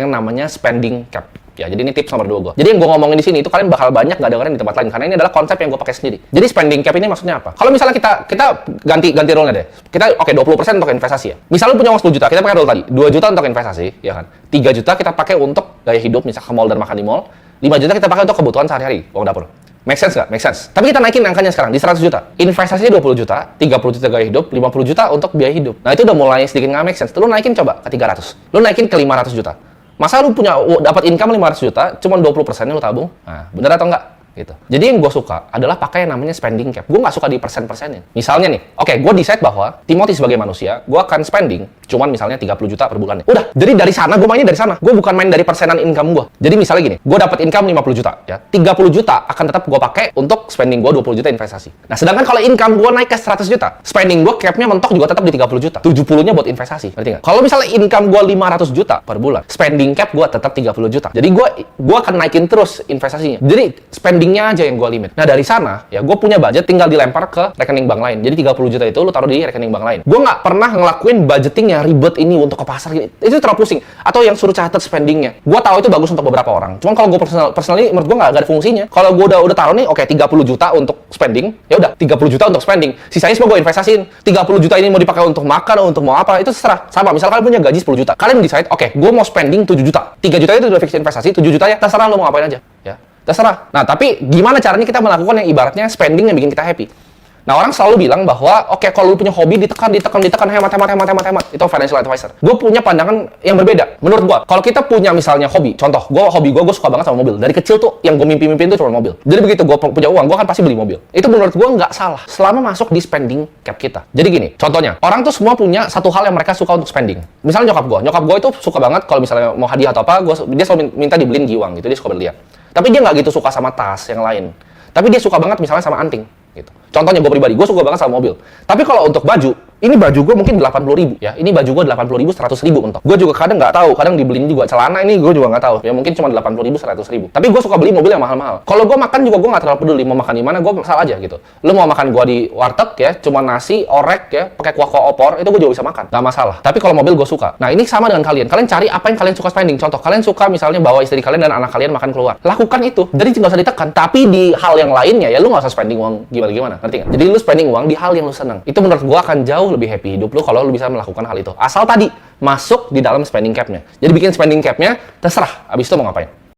yang namanya spending cap. Ya, jadi ini tips nomor 2 gue. Jadi yang gue ngomongin di sini itu kalian bakal banyak nggak dengerin di tempat lain karena ini adalah konsep yang gue pakai sendiri. Jadi spending cap ini maksudnya apa? Kalau misalnya kita ganti role-nya deh. Kita 20% untuk investasi ya. Misalnya punya uang 10 juta, kita pakai role tadi. 2 juta untuk investasi, ya kan? 3 juta kita pakai untuk gaya hidup, misal ke mall dan makan di mall. 5 juta kita pakai untuk kebutuhan sehari-hari, uang dapur. Make sense nggak? Make sense. Tapi kita naikin angkanya sekarang di 100 juta. Investasinya 20 juta, 30 juta gaya hidup, 50 juta untuk biaya hidup. Nah itu udah mulai sedikit nggak make sense. Lu naikin coba ke 300. Lu naikin ke 500 juta. Masa lu punya dapat income 500 juta, cuma 20%-nya lu tabung? Nah, bener atau enggak? Gitu. Jadi yang gue suka adalah pakai yang namanya spending cap. Gue nggak suka di persen-persenin. Misalnya nih, oke, gue decide bahwa Timothy sebagai manusia, gue akan spending cuman misalnya 30 juta per bulan. Udah, jadi dari sana, gue mainnya dari sana. Gue bukan main dari persenan income gue. Jadi misalnya gini, gue dapat income 50 juta, ya. 30 juta akan tetap gue pakai untuk spending gue 20 juta investasi. Nah, sedangkan kalau income gue naik ke 100 juta, spending gue capnya mentok juga tetap di 30 juta. 70-nya buat investasi. Ngerti nggak? Kalau misalnya income gue 500 juta per bulan, spending cap gue tetap 30 juta. Jadi gue akan naikin terus investasinya. Jadi spendingnya aja yang gue limit. Nah, dari sana, ya gue punya budget tinggal dilempar ke rekening bank lain. Jadi 30 juta itu lu taruh di rekening bank lain. Gue nggak pernah ngelakuin budgeting yang ribet ini untuk ke pasar gini. Itu terlalu pusing. Atau yang suruh catat spendingnya. Gue tahu itu bagus untuk beberapa orang. Cuman kalau gue personally menurut gue nggak ada fungsinya. Kalau gue udah taruh nih, oke, 30 juta untuk spending, ya udah 30 juta untuk spending. Sisanya semua gue investasiin. 30 juta ini mau dipakai untuk makan atau untuk mau apa, itu terserah. Sama, misal kalian punya gaji 10 juta. Kalian decide, oke, gue mau spending 7 juta. 3 juta itu udah fix investasi, 7 juta ya terserah lo mau ngapain aja. Ya. Terserah. Nah, tapi gimana caranya kita melakukan yang ibaratnya spending yang bikin kita happy? Nah, orang selalu bilang bahwa, oke, kalau lu punya hobi, ditekan, hemat. Itu financial advisor. Gue punya pandangan yang berbeda. Menurut gue, kalau kita punya misalnya hobi, contoh, hobi gue suka banget sama mobil. Dari kecil tuh, yang gue mimpi-mimpiin tuh cuma mobil. Jadi begitu gue punya uang, gue kan pasti beli mobil. Itu menurut gue nggak salah, selama masuk di spending cap kita. Jadi gini, contohnya, orang tuh semua punya satu hal yang mereka suka untuk spending. Misalnya nyokap gue itu suka banget kalau misalnya mau hadiah atau apa, dia selalu minta dibeliin giwang gitu, dia suka berlian. Tapi dia nggak gitu suka sama tas yang lain. Tapi dia suka banget misalnya sama anting. Gitu. Contohnya gue pribadi, gue suka banget sama mobil. Tapi kalau untuk baju, ini baju gue mungkin 80.000 ya. Ini baju gue 80.000, 100.000 mentok. Gue juga kadang nggak tahu, kadang dibeliin juga celana ini gue juga nggak tahu. Ya mungkin cuma 80.000, 100.000. Tapi gue suka beli mobil yang mahal-mahal. Kalau gue makan juga gue nggak terlalu peduli mau makan di mana, gue asal aja gitu. Lu mau makan gue di warteg ya, cuma nasi, orek ya, pakai kuah opor, itu gue juga bisa makan, nggak masalah. Tapi kalau mobil gue suka. Nah ini sama dengan kalian. Kalian cari apa yang kalian suka spending. Contoh, kalian suka misalnya bawa istri kalian dan anak kalian makan keluar. Lakukan itu. Jadi nggak usah ditekan. Tapi di hal yang lainnya ya lu nggak usah spending uang gimana-gimana. Ngerti nggak? Jadi lu spending uang di hal yang lu seneng. Itu menurut gue akan jauh lebih happy hidup lu kalau lu bisa melakukan hal itu. Asal tadi masuk di dalam spending cap-nya. Jadi bikin spending cap-nya terserah. Abis itu mau ngapain.